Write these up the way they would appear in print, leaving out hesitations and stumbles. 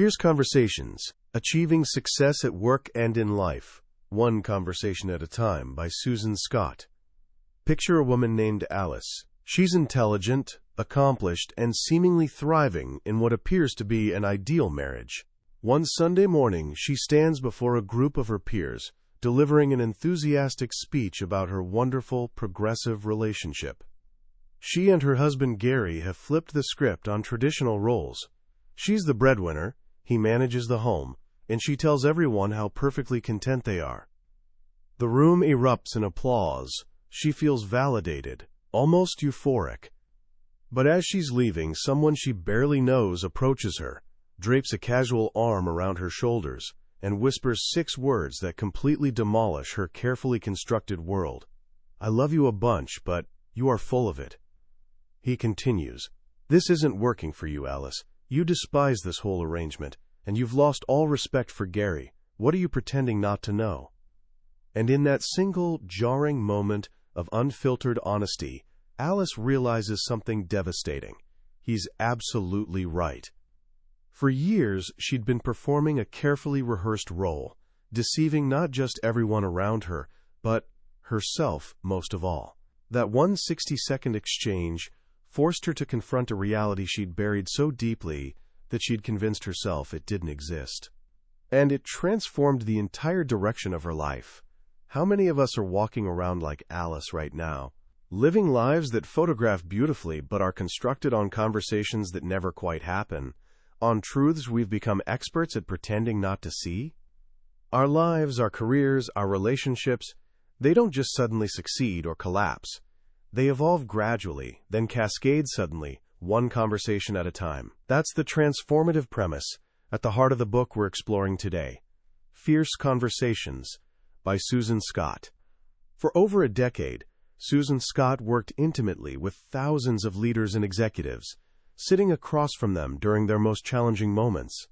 Fierce Conversations: Achieving Success at Work and in Life, One Conversation at a Time by Susan Scott. Picture a woman named Alice. She's intelligent, accomplished, and seemingly thriving in what appears to be an ideal marriage. One Sunday morning, she stands before a group of her peers, delivering an enthusiastic speech about her wonderful, progressive relationship. She and her husband Gary have flipped the script on traditional roles. She's the breadwinner, he manages the home, and she tells everyone how perfectly content they are. The room erupts in applause. She feels validated, almost euphoric. But as she's leaving, someone she barely knows approaches her, drapes a casual arm around her shoulders, and whispers 6 words that completely demolish her carefully constructed world. "I love you a bunch, but you are full of it." He continues, "This isn't working for you, Alice. You despise this whole arrangement, and you've lost all respect for Gary. What are you pretending not to know?" And in that single, jarring moment of unfiltered honesty, Alice realizes something devastating. He's absolutely right. For years, she'd been performing a carefully rehearsed role, deceiving not just everyone around her, but herself most of all. That one 60-second exchange forced her to confront a reality she'd buried so deeply that she'd convinced herself it didn't exist. And it transformed the entire direction of her life. How many of us are walking around like Alice right now, living lives that photograph beautifully but are constructed on conversations that never quite happen, on truths we've become experts at pretending not to see? Our lives, our careers, our relationships, they don't just suddenly succeed or collapse. They evolve gradually, then cascade suddenly, one conversation at a time. That's the transformative premise at the heart of the book we're exploring today, Fierce Conversations by Susan Scott. For over a decade, Susan Scott worked intimately with thousands of leaders and executives, sitting across from them during their most challenging moments.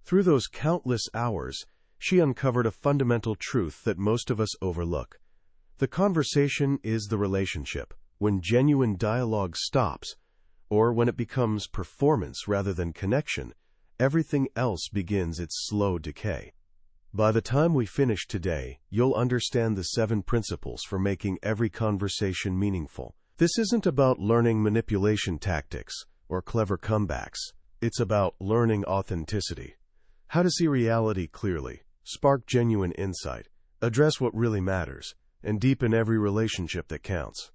Through those countless hours, she uncovered a fundamental truth that most of us overlook. The conversation is the relationship. When genuine dialogue stops, or when it becomes performance rather than connection, everything else begins its slow decay. By the time we finish today, you'll understand the 7 principles for making every conversation meaningful. This isn't about learning manipulation tactics or clever comebacks. It's about learning authenticity. How to see reality clearly, spark genuine insight, address what really matters, and deepen every relationship that counts.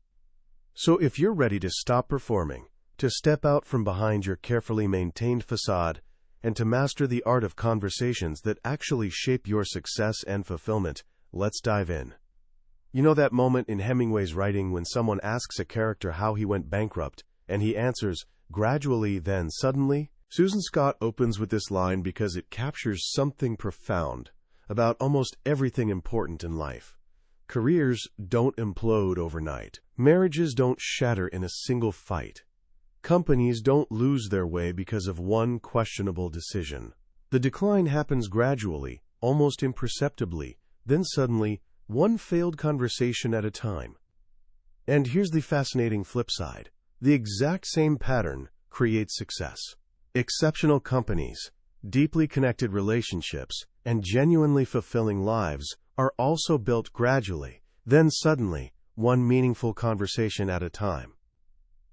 So if you're ready to stop performing, to step out from behind your carefully maintained facade, and to master the art of conversations that actually shape your success and fulfillment, let's dive in. You know that moment in Hemingway's writing when someone asks a character how he went bankrupt, and he answers, "Gradually, then suddenly"? Susan Scott opens with this line because it captures something profound about almost everything important in life. Careers don't implode overnight. Marriages don't shatter in a single fight. Companies don't lose their way because of one questionable decision. The decline happens gradually, almost imperceptibly, then suddenly, one failed conversation at a time. And here's the fascinating flip side. The exact same pattern creates success. Exceptional companies, deeply connected relationships, and genuinely fulfilling lives are also built gradually, then suddenly, one meaningful conversation at a time.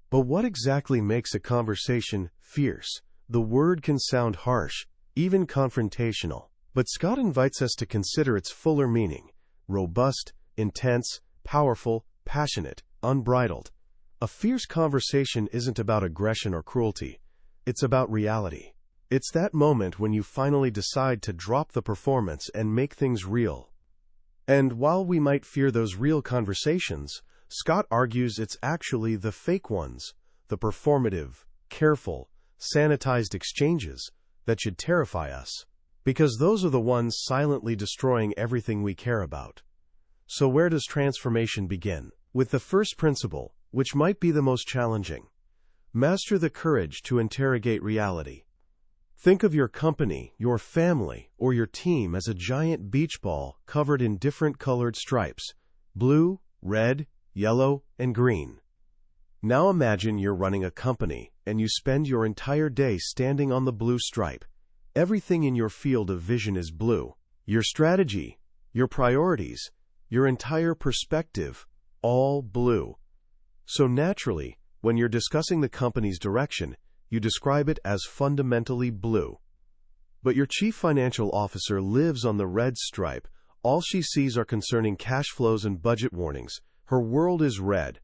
But what exactly makes a conversation fierce? The word can sound harsh, even confrontational, but Scott invites us to consider its fuller meaning: robust, intense, powerful, passionate, unbridled. A fierce conversation isn't about aggression or cruelty. It's about reality. It's that moment when you finally decide to drop the performance and make things real. And while we might fear those real conversations, Scott argues it's actually the fake ones, the performative, careful, sanitized exchanges that should terrify us, because those are the ones silently destroying everything we care about. So where does transformation begin? With the first principle, which might be the most challenging. Master the courage to interrogate reality. Think of your company, your family, or your team as a giant beach ball covered in different colored stripes: blue, red, yellow, and green. Now imagine you're running a company, and you spend your entire day standing on the blue stripe. Everything in your field of vision is blue. Your strategy, your priorities, your entire perspective, all blue. So naturally, when you're discussing the company's direction, you describe it as fundamentally blue. But your chief financial officer lives on the red stripe. All she sees are concerning cash flows and budget warnings. Her world is red.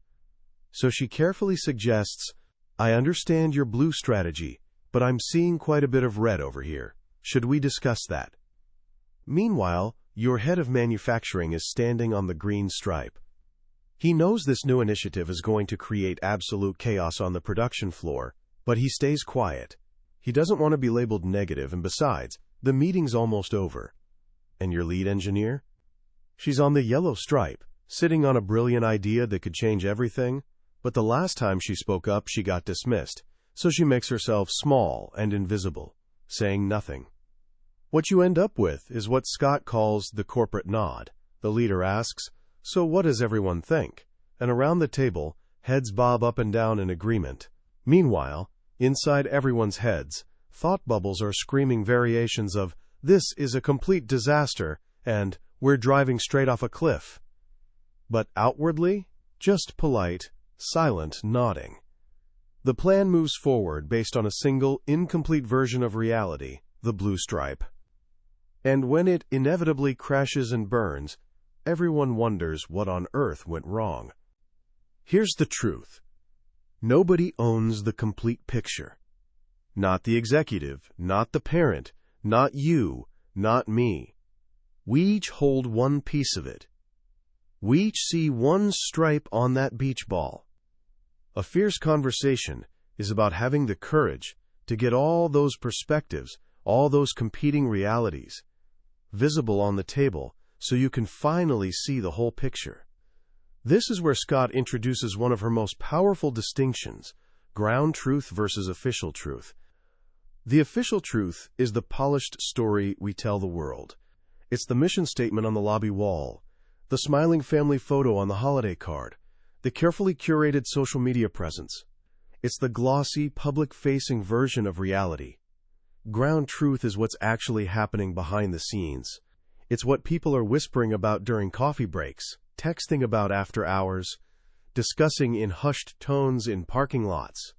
So she carefully suggests, I understand your blue strategy, but I'm seeing quite a bit of red over here. Should we discuss that? Meanwhile, your head of manufacturing is standing on the green stripe. He knows this new initiative is going to create absolute chaos on the production floor, but he stays quiet. He doesn't want to be labeled negative, and besides, the meeting's almost over. And your lead engineer? She's on the yellow stripe, sitting on a brilliant idea that could change everything, but the last time she spoke up, she got dismissed, so she makes herself small and invisible, saying nothing. What you end up with is what Scott calls the corporate nod. The leader asks, so what does everyone think? And around the table, heads bob up and down in agreement. Meanwhile, inside everyone's heads, thought bubbles are screaming variations of, this is a complete disaster, and we're driving straight off a cliff. But outwardly, just polite, silent nodding. The plan moves forward based on a single, incomplete version of reality, the blue stripe. And when it inevitably crashes and burns, everyone wonders what on earth went wrong. Here's the truth. Nobody owns the complete picture. Not the executive, not the parent, not you, not me. We each hold one piece of it. We each see one stripe on that beach ball. A fierce conversation is about having the courage to get all those perspectives, all those competing realities, visible on the table so you can finally see the whole picture. This is where Scott introduces one of her most powerful distinctions, ground truth versus official truth. The official truth is the polished story we tell the world. It's the mission statement on the lobby wall, the smiling family photo on the holiday card, the carefully curated social media presence. It's the glossy, public-facing version of reality. Ground truth is what's actually happening behind the scenes. It's what people are whispering about during coffee breaks, texting about after hours, discussing in hushed tones in parking lots.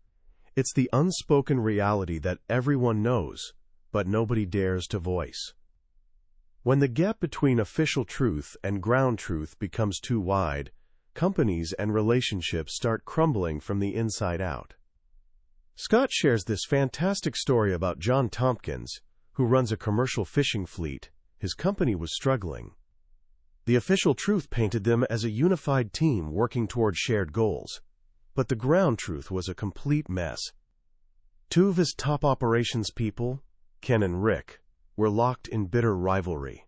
It's the unspoken reality that everyone knows, but nobody dares to voice. When the gap between official truth and ground truth becomes too wide, companies and relationships start crumbling from the inside out. Scott shares this fantastic story about John Tompkins, who runs a commercial fishing fleet. His company was struggling. The official truth painted them as a unified team working toward shared goals. But the ground truth was a complete mess. Two of his top operations people, Ken and Rick, were locked in bitter rivalry.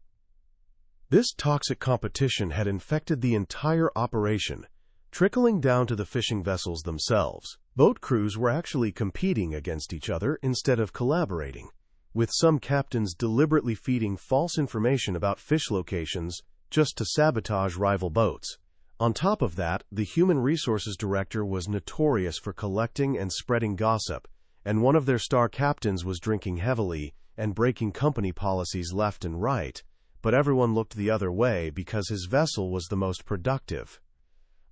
This toxic competition had infected the entire operation, trickling down to the fishing vessels themselves. Boat crews were actually competing against each other instead of collaborating, with some captains deliberately feeding false information about fish locations just to sabotage rival boats. On top of that, the human resources director was notorious for collecting and spreading gossip, and one of their star captains was drinking heavily and breaking company policies left and right, but everyone looked the other way because his vessel was the most productive.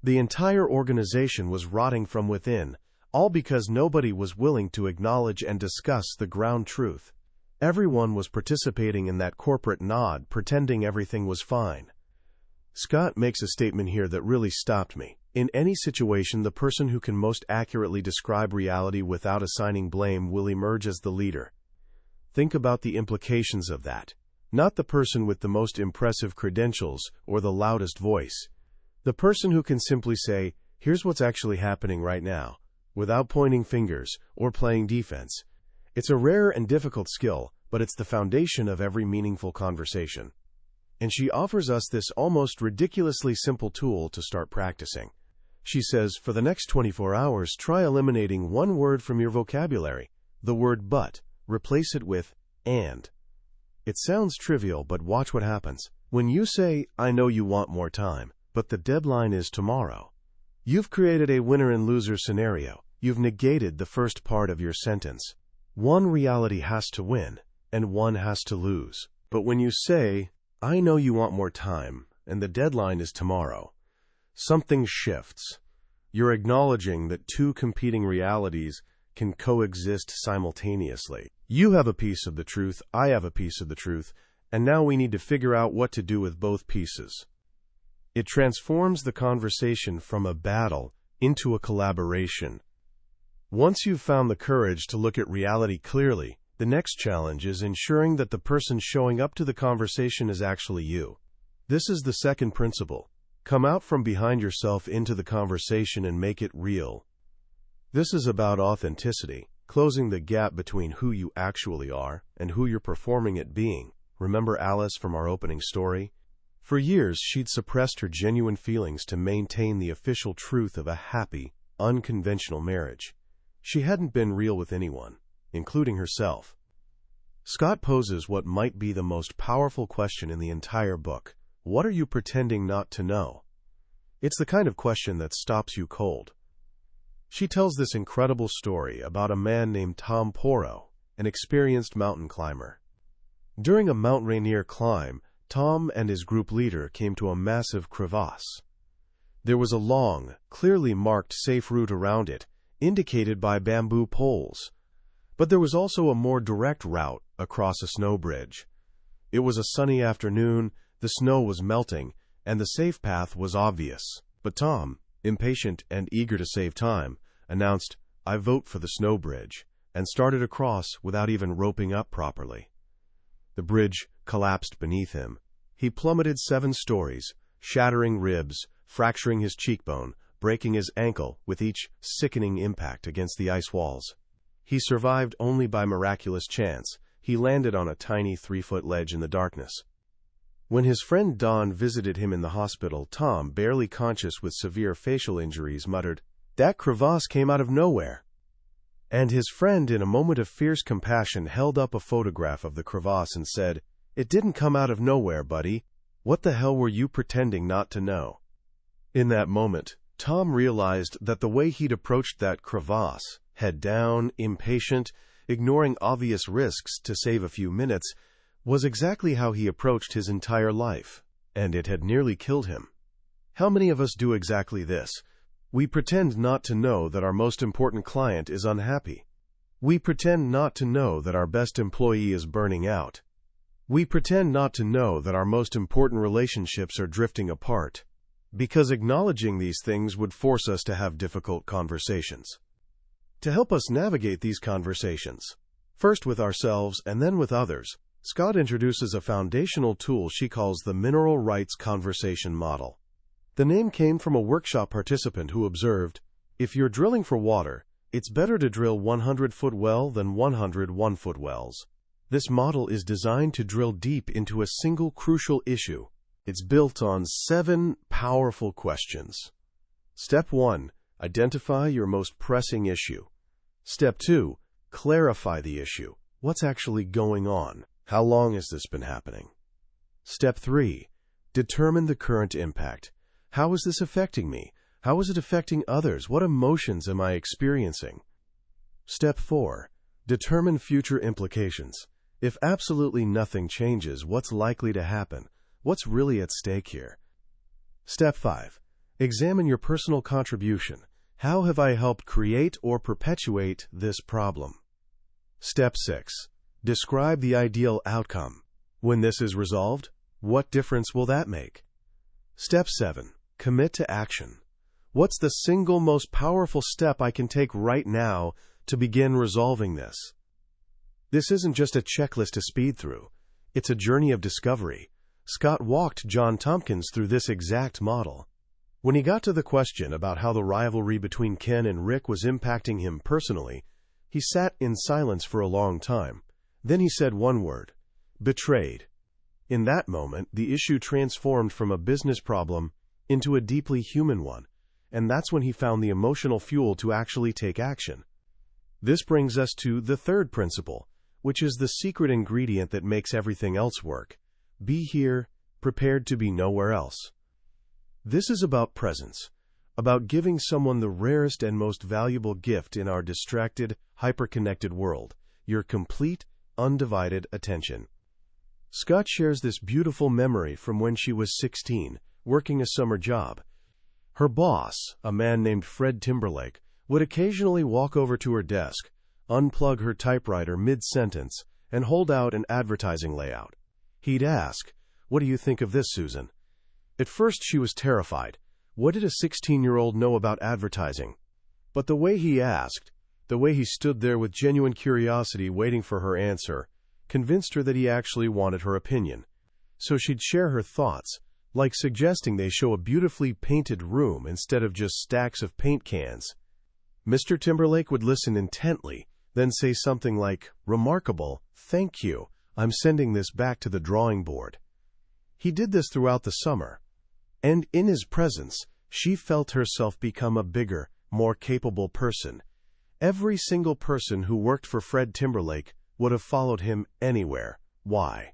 The entire organization was rotting from within, all because nobody was willing to acknowledge and discuss the ground truth. Everyone was participating in that corporate nod, pretending everything was fine. Scott makes a statement here that really stopped me. In any situation, the person who can most accurately describe reality without assigning blame will emerge as the leader. Think about the implications of that. Not the person with the most impressive credentials or the loudest voice. The person who can simply say, here's what's actually happening right now, without pointing fingers or playing defense. It's a rare and difficult skill, but it's the foundation of every meaningful conversation. And she offers us this almost ridiculously simple tool to start practicing. She says, for the next 24 hours, try eliminating one word from your vocabulary, the word but. Replace it with and. It sounds trivial, but watch what happens. When you say, I know you want more time, but the deadline is tomorrow, you've created a winner and loser scenario. You've negated the first part of your sentence. One reality has to win, and one has to lose. But when you say, I know you want more time, and the deadline is tomorrow, something shifts. You're acknowledging that two competing realities can coexist simultaneously. You have a piece of the truth, I have a piece of the truth, and now we need to figure out what to do with both pieces. It transforms the conversation from a battle into a collaboration. Once you've found the courage to look at reality clearly, the next challenge is ensuring that the person showing up to the conversation is actually you. This is the second principle. Come out from behind yourself into the conversation and make it real. This is about authenticity, closing the gap between who you actually are and who you're performing at being. Remember Alice from our opening story? For years, she'd suppressed her genuine feelings to maintain the official truth of a happy, unconventional marriage. She hadn't been real with anyone, including herself. Scott poses what might be the most powerful question in the entire book. What are you pretending not to know? It's the kind of question that stops you cold. She tells this incredible story about a man named Tom Porro, an experienced mountain climber. During a Mount Rainier climb, Tom and his group leader came to a massive crevasse. There was a long, clearly marked safe route around it, indicated by bamboo poles. But there was also a more direct route across a snow bridge. It was a sunny afternoon, the snow was melting, and the safe path was obvious. But Tom, impatient and eager to save time, announced, "I vote for the snow bridge," and started across without even roping up properly. The bridge collapsed beneath him. He plummeted 7 stories, shattering ribs, fracturing his cheekbone, breaking his ankle with each sickening impact against the ice walls. He survived only by miraculous chance. He landed on a tiny 3-foot ledge in the darkness. When his friend Don visited him in the hospital, Tom, barely conscious with severe facial injuries, muttered, "That crevasse came out of nowhere." And his friend, in a moment of fierce compassion, held up a photograph of the crevasse and said, "It didn't come out of nowhere, buddy. What the hell were you pretending not to know?" In that moment, Tom realized that the way he'd approached that crevasse, head down, impatient, ignoring obvious risks to save a few minutes, was exactly how he approached his entire life, and it had nearly killed him. How many of us do exactly this? We pretend not to know that our most important client is unhappy. We pretend not to know that our best employee is burning out. We pretend not to know that our most important relationships are drifting apart, because acknowledging these things would force us to have difficult conversations. To help us navigate these conversations, first with ourselves and then with others, Scott introduces a foundational tool she calls the mineral rights conversation model. The name came from a workshop participant who observed, "If you're drilling for water, it's better to drill 100-foot well than 100 one-foot wells." This model is designed to drill deep into a single crucial issue. It's built on 7 powerful questions. Step 1. Identify your most pressing issue. Step 2. Clarify the issue. What's actually going on? How long has this been happening? Step 3. Determine the current impact. How is this affecting me? How is it affecting others? What emotions am I experiencing? Step 4. Determine future implications. If absolutely nothing changes, what's likely to happen? What's really at stake here? Step 5. Examine your personal contribution. How have I helped create or perpetuate this problem? Step 6. Describe the ideal outcome. When this is resolved, what difference will that make? Step 7. Commit to action. What's the single most powerful step I can take right now to begin resolving this? This isn't just a checklist to speed through. It's a journey of discovery. Scott walked John Tompkins through this exact model. When he got to the question about how the rivalry between Ken and Rick was impacting him personally, he sat in silence for a long time. Then he said one word: betrayed. In that moment, the issue transformed from a business problem into a deeply human one, and that's when he found the emotional fuel to actually take action. This brings us to the third principle, which is the secret ingredient that makes everything else work. Be here, prepared to be nowhere else. This is about presence, about giving someone the rarest and most valuable gift in our distracted, hyper-connected world, your complete, undivided attention. Scott shares this beautiful memory from when she was 16, working a summer job. Her boss, a man named Fred Timberlake, would occasionally walk over to her desk, unplug her typewriter mid-sentence, and hold out an advertising layout. He'd ask, "What do you think of this, Susan?" At first she was terrified. What did a 16-year-old know about advertising? But the way he asked, the way he stood there with genuine curiosity waiting for her answer, convinced her that he actually wanted her opinion. So she'd share her thoughts, like suggesting they show a beautifully painted room instead of just stacks of paint cans. Mr. Timberlake would listen intently, then say something like, "Remarkable, thank you, I'm sending this back to the drawing board." He did this throughout the summer, and in his presence, she felt herself become a bigger, more capable person. Every single person who worked for Fred Timberlake would have followed him anywhere. Why?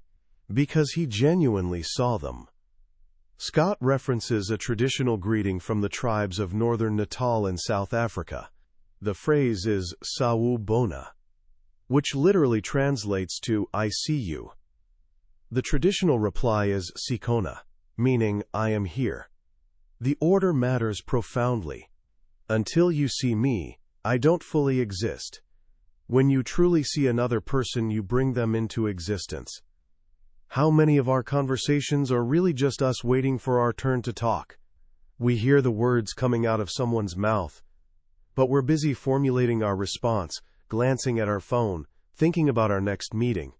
Because he genuinely saw them. Scott references a traditional greeting from the tribes of northern Natal in South Africa. The phrase is "Sawubona," which literally translates to "I see you." The traditional reply is "Sikona," meaning "I am here." The order matters profoundly. Until you see me, I don't fully exist. When you truly see another person, you bring them into existence. How many of our conversations are really just us waiting for our turn to talk? We hear the words coming out of someone's mouth, but we're busy formulating our response, glancing at our phone, thinking about our next meeting.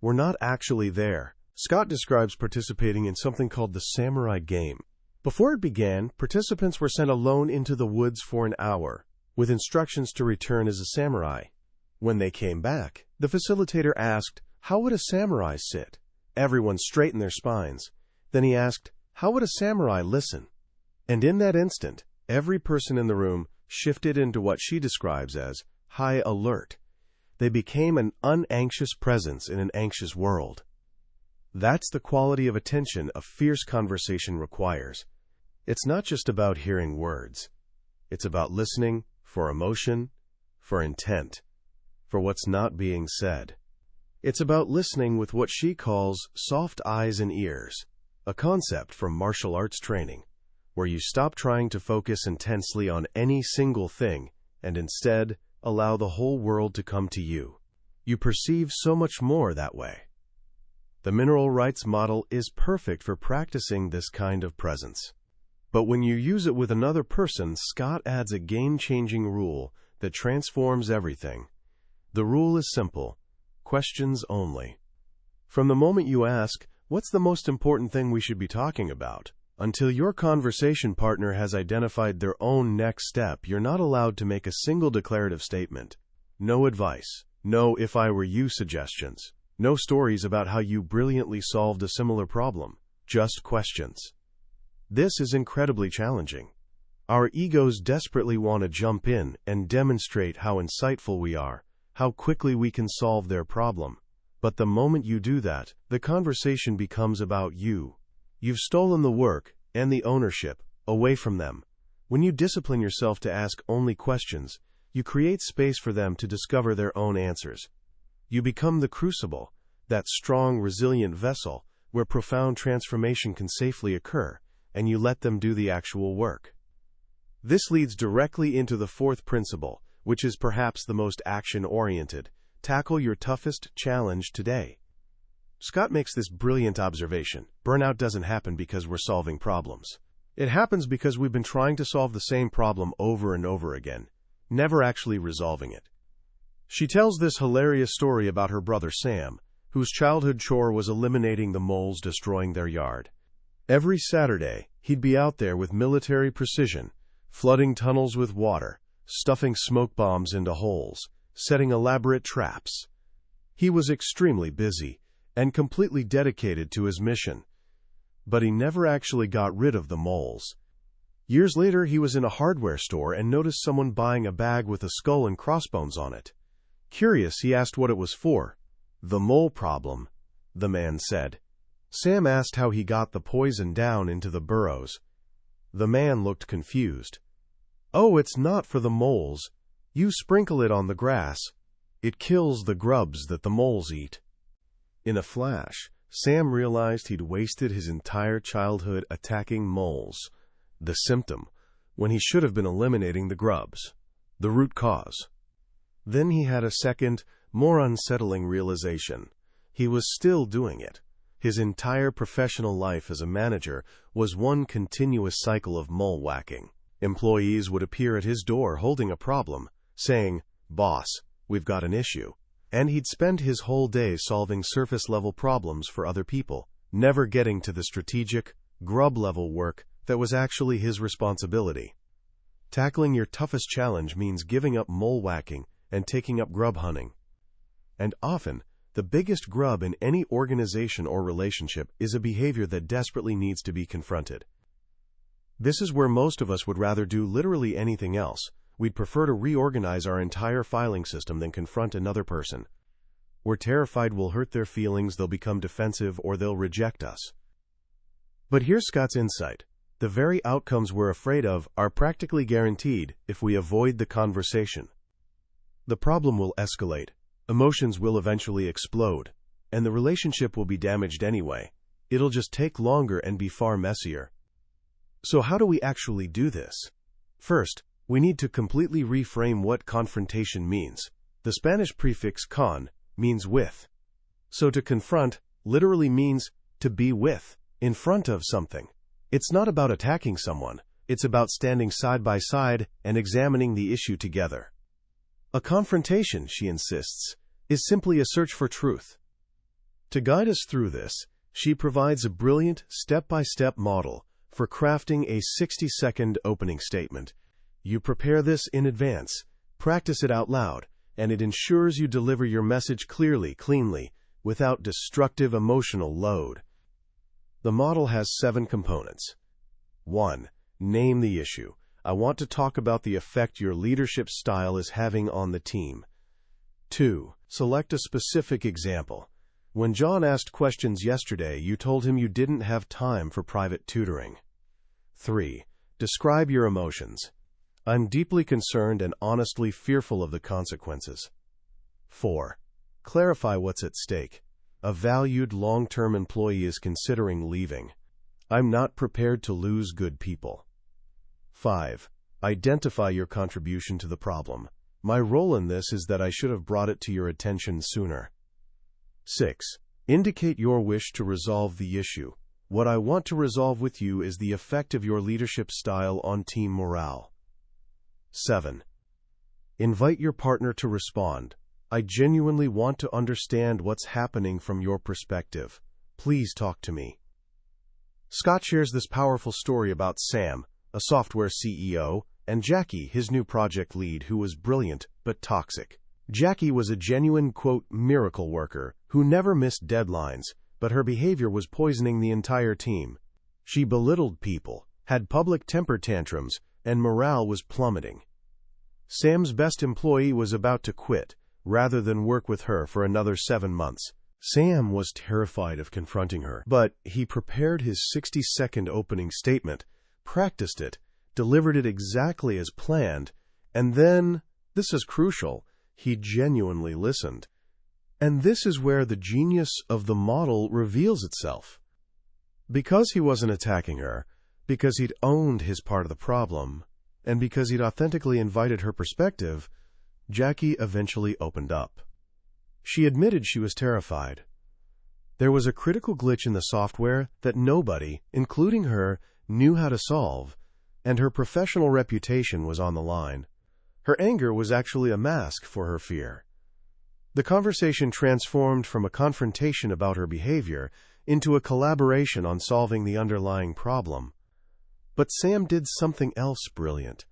We're not actually there. Scott describes participating in something called the Samurai Game. Before it began, participants were sent alone into the woods for an hour, with instructions to return as a samurai. When they came back, the facilitator asked, "How would a samurai sit?" Everyone straightened their spines. Then he asked, "How would a samurai listen?" And in that instant, every person in the room shifted into what she describes as high alert. They became an unanxious presence in an anxious world. That's the quality of attention a fierce conversation requires. It's not just about hearing words. It's about listening for emotion, for intent, for what's not being said. It's about listening with what she calls soft eyes and ears, a concept from martial arts training, where you stop trying to focus intensely on any single thing and instead allow the whole world to come to you. You perceive so much more that way. The mineral rights model is perfect for practicing this kind of presence. But when you use it with another person, Scott adds a game-changing rule that transforms everything. The rule is simple: questions only. From the moment you ask, "What's the most important thing we should be talking about?" until your conversation partner has identified their own next step, you're not allowed to make a single declarative statement. No advice, no "if I were you" suggestions, no stories about how you brilliantly solved a similar problem, just questions. This is incredibly challenging. Our egos desperately want to jump in and demonstrate how insightful we are, how quickly we can solve their problem. But the moment you do that, the conversation becomes about you. You've stolen the work and the ownership away from them. When you discipline yourself to ask only questions, you create space for them to discover their own answers. You become the crucible, that strong, resilient vessel where profound transformation can safely occur, and you let them do the actual work. This leads directly into the fourth principle, which is perhaps the most action-oriented: tackle your toughest challenge today. Scott makes this brilliant observation: burnout doesn't happen because we're solving problems. It happens because we've been trying to solve the same problem over and over again, never actually resolving it. She tells this hilarious story about her brother Sam, whose childhood chore was eliminating the moles destroying their yard. Every Saturday, he'd be out there with military precision, flooding tunnels with water, stuffing smoke bombs into holes, setting elaborate traps. He was extremely busy and completely dedicated to his mission. But he never actually got rid of the moles. Years later, he was in a hardware store and noticed someone buying a bag with a skull and crossbones on it. Curious, he asked what it was for. "The mole problem," the man said. Sam asked how he got the poison down into the burrows. The man looked confused. "Oh, it's not for the moles. You sprinkle it on the grass." It kills the grubs that the moles eat. In a flash, Sam realized he'd wasted his entire childhood attacking moles, the symptom, when he should have been eliminating the grubs, the root cause. Then he had a second, more unsettling realization. He was still doing it. His entire professional life as a manager was one continuous cycle of mole whacking. Employees would appear at his door holding a problem, saying, "Boss, we've got an issue." And he'd spend his whole day solving surface-level problems for other people, never getting to the strategic, grub-level work that was actually his responsibility. Tackling your toughest challenge means giving up mole whacking and taking up grub hunting. And often, the biggest grub in any organization or relationship is a behavior that desperately needs to be confronted. This is where most of us would rather do literally anything else. We'd prefer to reorganize our entire filing system than confront another person. We're terrified we'll hurt their feelings, they'll become defensive, or they'll reject us. But here's Scott's insight. The very outcomes we're afraid of are practically guaranteed if we avoid the conversation. The problem will escalate, emotions will eventually explode, and the relationship will be damaged anyway. It'll just take longer and be far messier. So how do we actually do this? First, we need to completely reframe what confrontation means. The Spanish prefix con means with. So to confront literally means to be with, in front of something. It's not about attacking someone. It's about standing side by side and examining the issue together. A confrontation, she insists, is simply a search for truth. To guide us through this, she provides a brilliant step-by-step model for crafting a 60-second opening statement. You prepare this in advance, practice it out loud, and it ensures you deliver your message clearly, cleanly, without destructive emotional load. The model has 7 components. 1. Name the issue. I want to talk about the effect your leadership style is having on the team. 2. Select a specific example. When John asked questions yesterday, you told him you didn't have time for private tutoring. 3. Describe your emotions. I'm deeply concerned and honestly fearful of the consequences. 4. Clarify what's at stake. A valued long-term employee is considering leaving. I'm not prepared to lose good people. 5. Identify your contribution to the problem. My role in this is that I should have brought it to your attention sooner. 6. Indicate your wish to resolve the issue. What I want to resolve with you is the effect of your leadership style on team morale. 7. Invite your partner to respond. I genuinely want to understand what's happening from your perspective. Please talk to me. Scott shares this powerful story about Sam, a software CEO, and Jackie, his new project lead, who was brilliant but toxic. Jackie was a genuine, quote, miracle worker who never missed deadlines, but her behavior was poisoning the entire team. She belittled people, had public temper tantrums, and morale was plummeting. Sam's best employee was about to quit, rather than work with her for another 7 months. Sam was terrified of confronting her, but he prepared his 60-second opening statement, practiced it, delivered it exactly as planned, and then, this is crucial, he genuinely listened. And this is where the genius of the model reveals itself. Because he wasn't attacking her, because he'd owned his part of the problem, and because he'd authentically invited her perspective, Jackie eventually opened up. She admitted she was terrified. There was a critical glitch in the software that nobody, including her, knew how to solve, and her professional reputation was on the line. Her anger was actually a mask for her fear. The conversation transformed from a confrontation about her behavior into a collaboration on solving the underlying problem. But Sam did something else brilliant.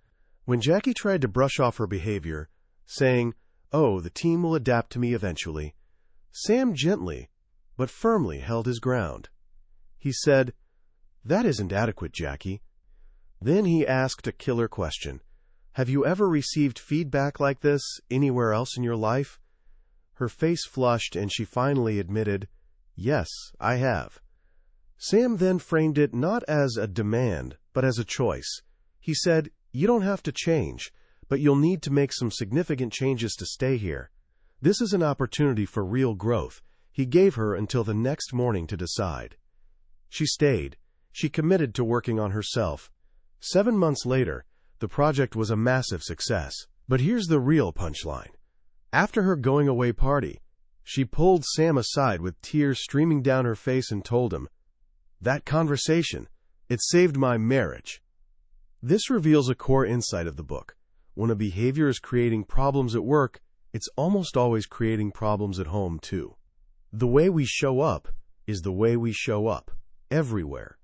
When Jackie tried to brush off her behavior, saying, "Oh, the team will adapt to me eventually," Sam gently, but firmly held his ground. He said, "That isn't adequate, Jackie." Then he asked a killer question. "Have you ever received feedback like this anywhere else in your life?" Her face flushed and she finally admitted, "Yes, I have." Sam then framed it not as a demand, but as a choice. He said, "You don't have to change, but you'll need to make some significant changes to stay here. This is an opportunity for real growth. He gave her until the next morning to decide. She stayed. She committed to working on herself. 7 months later, the project was a massive success. But here's the real punchline. After her going-away party, she pulled Sam aside with tears streaming down her face and told him, "That conversation, it saved my marriage." This reveals a core insight of the book. When a behavior is creating problems at work, it's almost always creating problems at home, too. The way we show up is the way we show up, everywhere.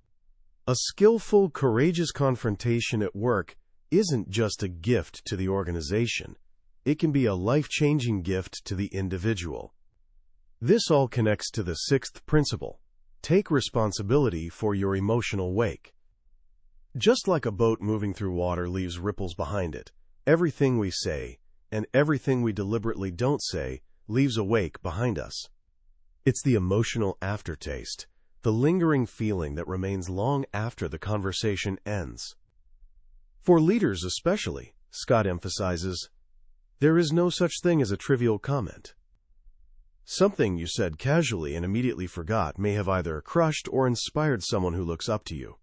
A skillful, courageous confrontation at work isn't just a gift to the organization. It can be a life-changing gift to the individual. This all connects to the 6th principle. Take responsibility for your emotional wake. Just like a boat moving through water leaves ripples behind it, everything we say, and everything we deliberately don't say, leaves a wake behind us. It's the emotional aftertaste, the lingering feeling that remains long after the conversation ends. For leaders especially, Scott emphasizes, there is no such thing as a trivial comment. Something you said casually and immediately forgot may have either crushed or inspired someone who looks up to you.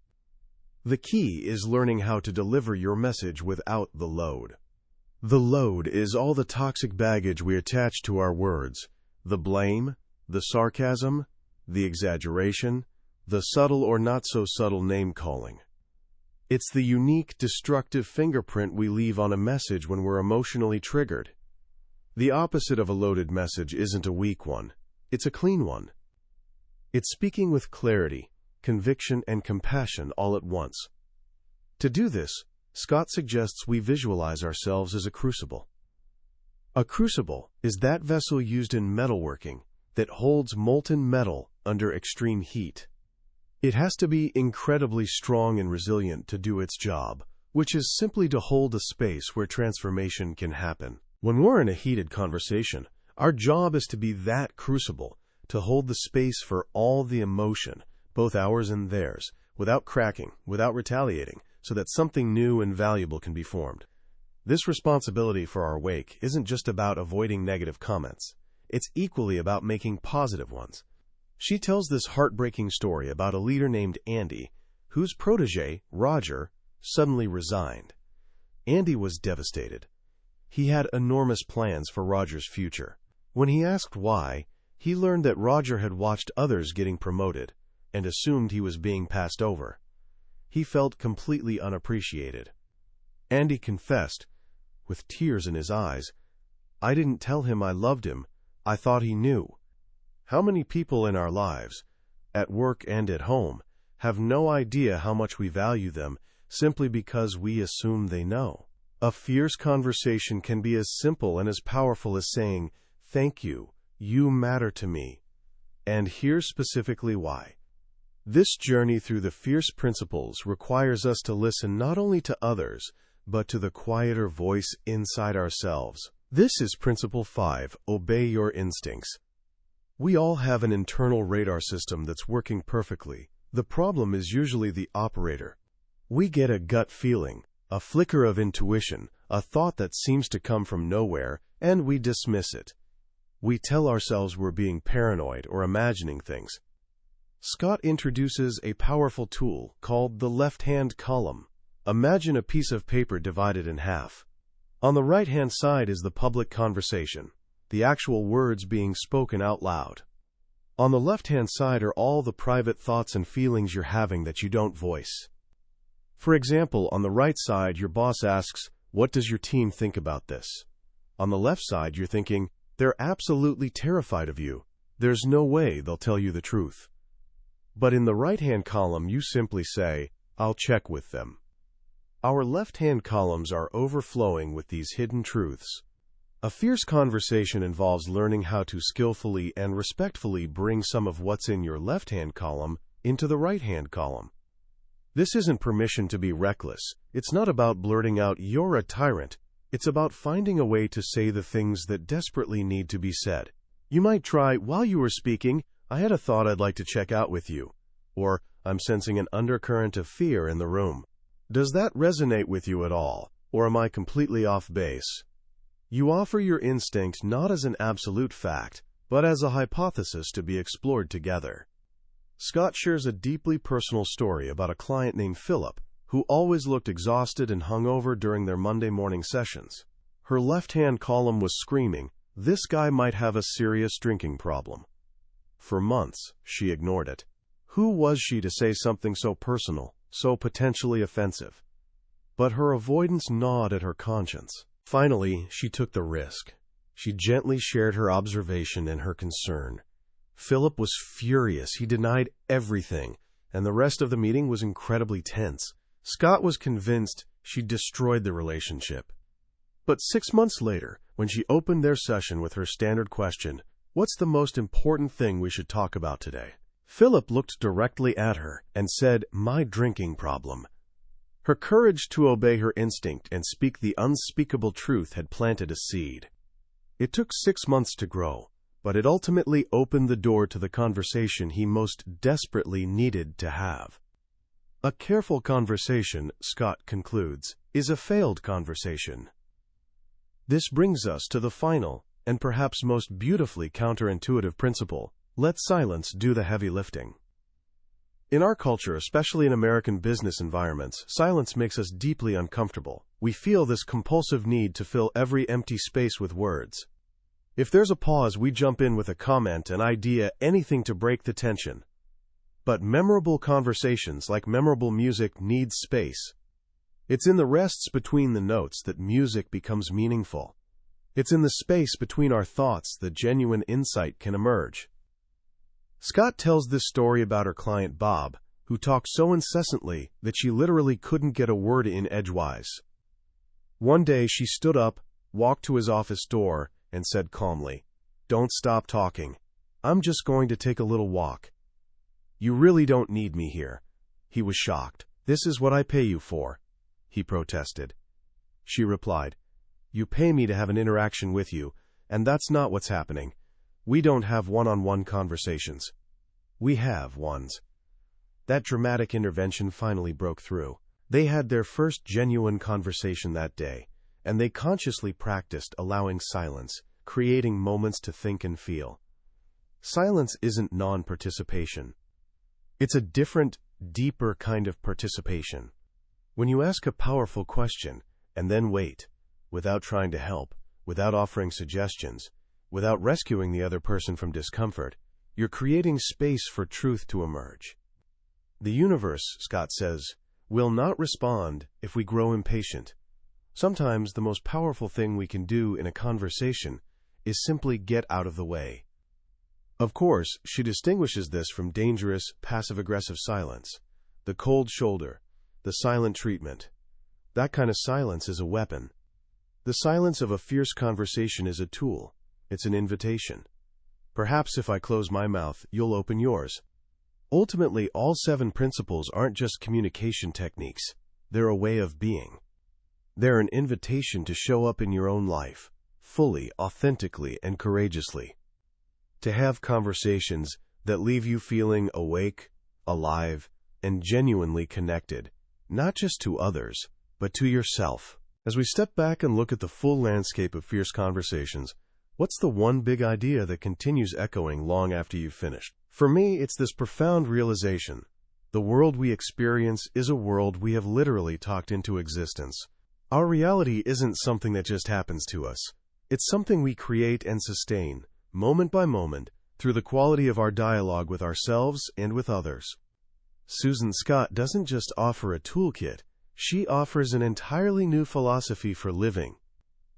The key is learning how to deliver your message without the load. The load is all the toxic baggage we attach to our words, the blame, the sarcasm, the exaggeration, the subtle or not-so-subtle name-calling. It's the unique, destructive fingerprint we leave on a message when we're emotionally triggered. The opposite of a loaded message isn't a weak one. It's a clean one. It's speaking with clarity, conviction, and compassion all at once. To do this, Scott suggests we visualize ourselves as a crucible. A crucible is that vessel used in metalworking that holds molten metal under extreme heat. It has to be incredibly strong and resilient to do its job, which is simply to hold a space where transformation can happen. When we're in a heated conversation, our job is to be that crucible, to hold the space for all the emotion, both ours and theirs, without cracking, without retaliating, so that something new and valuable can be formed. This responsibility for our wake isn't just about avoiding negative comments. It's equally about making positive ones. She tells this heartbreaking story about a leader named Andy, whose protege, Roger, suddenly resigned. Andy was devastated. He had enormous plans for Roger's future. When he asked why, he learned that Roger had watched others getting promoted and assumed he was being passed over. He felt completely unappreciated. Andy confessed, with tears in his eyes, "I didn't tell him I loved him. I thought he knew." How many people in our lives, at work and at home, have no idea how much we value them simply because we assume they know? A fierce conversation can be as simple and as powerful as saying, "Thank you, you matter to me, and here's specifically why." This journey through the fierce principles requires us to listen not only to others, but to the quieter voice inside ourselves. This is Principle 5, Obey Your Instincts. We all have an internal radar system that's working perfectly. The problem is usually the operator. We get a gut feeling, a flicker of intuition, a thought that seems to come from nowhere, and we dismiss it. We tell ourselves we're being paranoid or imagining things. Scott introduces a powerful tool called the left-hand column. Imagine a piece of paper divided in half. On the right-hand side is the public conversation, the actual words being spoken out loud. On the left-hand side are all the private thoughts and feelings you're having that you don't voice. For example, on the right side, your boss asks, "What does your team think about this?" On the left side, you're thinking, "They're absolutely terrified of you. There's no way they'll tell you the truth." But in the right-hand column, you simply say, "I'll check with them." Our left-hand columns are overflowing with these hidden truths. A fierce conversation involves learning how to skillfully and respectfully bring some of what's in your left-hand column into the right-hand column. This isn't permission to be reckless. It's not about blurting out, "You're a tyrant." It's about finding a way to say the things that desperately need to be said. You might try, "While you were speaking, I had a thought I'd like to check out with you." Or, "I'm sensing an undercurrent of fear in the room. Does that resonate with you at all, or am I completely off base?" You offer your instinct not as an absolute fact, but as a hypothesis to be explored together. Scott shares a deeply personal story about a client named Philip, who always looked exhausted and hungover during their Monday morning sessions. Her left-hand column was screaming, "This guy might have a serious drinking problem." For months, she ignored it. Who was she to say something so personal, so potentially offensive? But her avoidance gnawed at her conscience. Finally, she took the risk. She gently shared her observation and her concern. Philip was furious. He denied everything, and the rest of the meeting was incredibly tense. Scott was convinced she'd destroyed the relationship. But 6 months later, when she opened their session with her standard question, "What's the most important thing we should talk about today?" Philip looked directly at her and said, "My drinking problem." Her courage to obey her instinct and speak the unspeakable truth had planted a seed. It took 6 months to grow, but it ultimately opened the door to the conversation he most desperately needed to have. A careful conversation, Scott concludes, is a failed conversation. This brings us to the final, and perhaps most beautifully counterintuitive principle: let silence do the heavy lifting. In our culture, especially in American business environments, silence makes us deeply uncomfortable. We feel this compulsive need to fill every empty space with words. If there's a pause, we jump in with a comment, an idea, anything to break the tension. But memorable conversations, like memorable music, need space. It's in the rests between the notes that music becomes meaningful. It's in the space between our thoughts that genuine insight can emerge. Scott tells this story about her client Bob, who talked so incessantly that she literally couldn't get a word in edgewise. One day she stood up, walked to his office door, and said calmly, "Don't stop talking. I'm just going to take a little walk." "You really don't need me here." He was shocked. "This is what I pay you for," he protested. She replied, "You pay me to have an interaction with you, and that's not what's happening. We don't have one-on-one conversations. We have ones." That dramatic intervention finally broke through. They had their first genuine conversation that day, and they consciously practiced allowing silence, creating moments to think and feel. Silence isn't non-participation. It's a different, deeper kind of participation. When you ask a powerful question, and then wait, without trying to help, without offering suggestions, without rescuing the other person from discomfort, you're creating space for truth to emerge. The universe, Scott says, will not respond if we grow impatient. Sometimes the most powerful thing we can do in a conversation is simply get out of the way. Of course, she distinguishes this from dangerous, passive-aggressive silence, the cold shoulder, the silent treatment. That kind of silence is a weapon. The silence of a fierce conversation is a tool. It's an invitation. Perhaps if I close my mouth, you'll open yours. Ultimately, all 7 principles aren't just communication techniques. They're a way of being. They're an invitation to show up in your own life, fully, authentically, and courageously. To have conversations that leave you feeling awake, alive, and genuinely connected, not just to others, but to yourself. As we step back and look at the full landscape of fierce conversations, what's the one big idea that continues echoing long after you've finished? For me, it's this profound realization. The world we experience is a world we have literally talked into existence. Our reality isn't something that just happens to us. It's something we create and sustain, moment by moment, through the quality of our dialogue with ourselves and with others. Susan Scott doesn't just offer a toolkit. She offers an entirely new philosophy for living.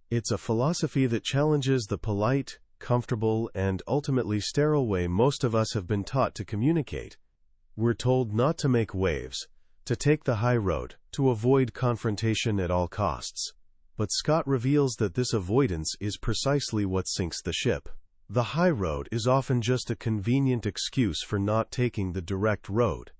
It's a philosophy that challenges the polite, comfortable, and ultimately sterile way most of us have been taught to communicate. We're told not to make waves, to take the high road, to avoid confrontation at all costs. But Scott reveals that this avoidance is precisely what sinks the ship. The high road is often just a convenient excuse for not taking the direct road.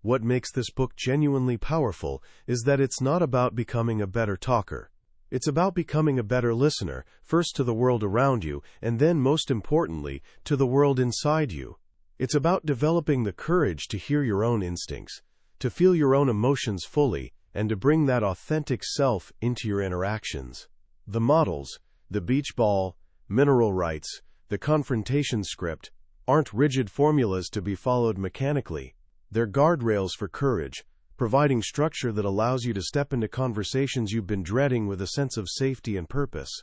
What makes this book genuinely powerful is that it's not about becoming a better talker. It's about becoming a better listener, first to the world around you, and then, most importantly, to the world inside you. It's about developing the courage to hear your own instincts, to feel your own emotions fully, and to bring that authentic self into your interactions. The models, The beach ball, mineral rights, the confrontation script aren't rigid formulas to be followed mechanically. They're guardrails for courage, providing structure that allows you to step into conversations you've been dreading with a sense of safety and purpose.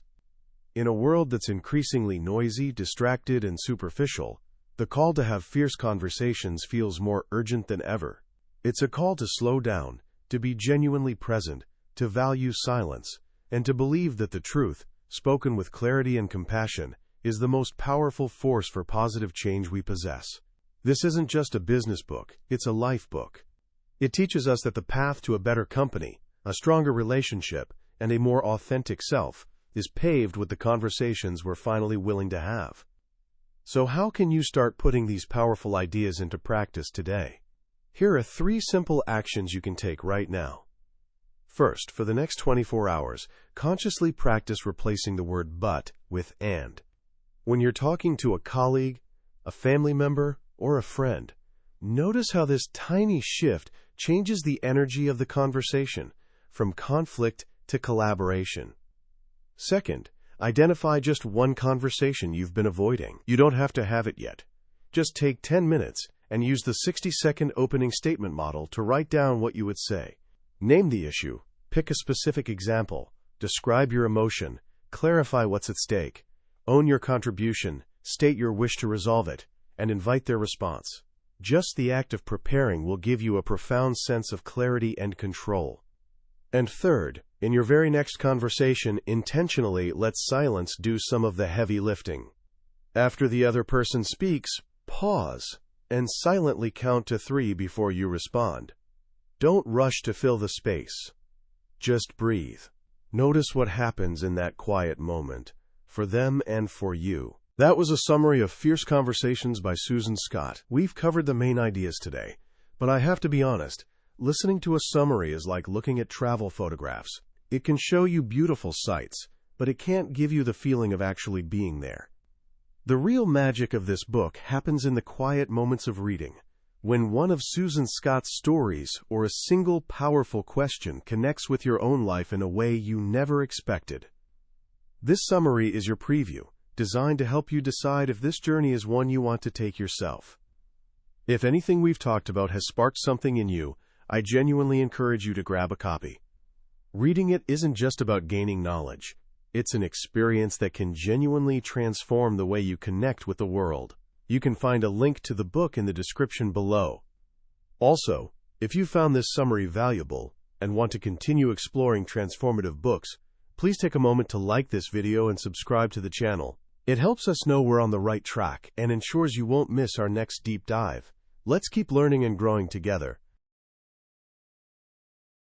In a world that's increasingly noisy, distracted, and superficial, the call to have fierce conversations feels more urgent than ever. It's a call to slow down, to be genuinely present, to value silence, and to believe that the truth, spoken with clarity and compassion, is the most powerful force for positive change we possess. This isn't just a business book, it's a life book. It teaches us that the path to a better company, a stronger relationship, and a more authentic self is paved with the conversations we're finally willing to have. So how can you start putting these powerful ideas into practice today? Here are 3 simple actions you can take right now. First, for the next 24 hours, consciously practice replacing the word but with and. When you're talking to a colleague, a family member, or a friend, notice how this tiny shift changes the energy of the conversation, from conflict to collaboration. Second, identify just one conversation you've been avoiding. You don't have to have it yet. Just take 10 minutes and use the 60-second opening statement model to write down what you would say. Name the issue, pick a specific example, describe your emotion, clarify what's at stake, own your contribution, state your wish to resolve it, and invite their response. Just the act of preparing will give you a profound sense of clarity and control. And third, in your very next conversation, intentionally let silence do some of the heavy lifting. After the other person speaks, pause and silently count to 3 before you respond. Don't rush to fill the space. Just breathe. Notice what happens in that quiet moment, for them and for you. That was a summary of Fierce Conversations by Susan Scott. We've covered the main ideas today, but I have to be honest, listening to a summary is like looking at travel photographs. It can show you beautiful sights, but it can't give you the feeling of actually being there. The real magic of this book happens in the quiet moments of reading, when one of Susan Scott's stories or a single powerful question connects with your own life in a way you never expected. This summary is your preview, designed to help you decide if this journey is one you want to take yourself. If anything we've talked about has sparked something in you, I genuinely encourage you to grab a copy. Reading it isn't just about gaining knowledge. It's an experience that can genuinely transform the way you connect with the world. You can find a link to the book in the description below. Also, if you found this summary valuable and want to continue exploring transformative books, please take a moment to like this video and subscribe to the channel. It helps us know we're on the right track and ensures you won't miss our next deep dive. Let's keep learning and growing together.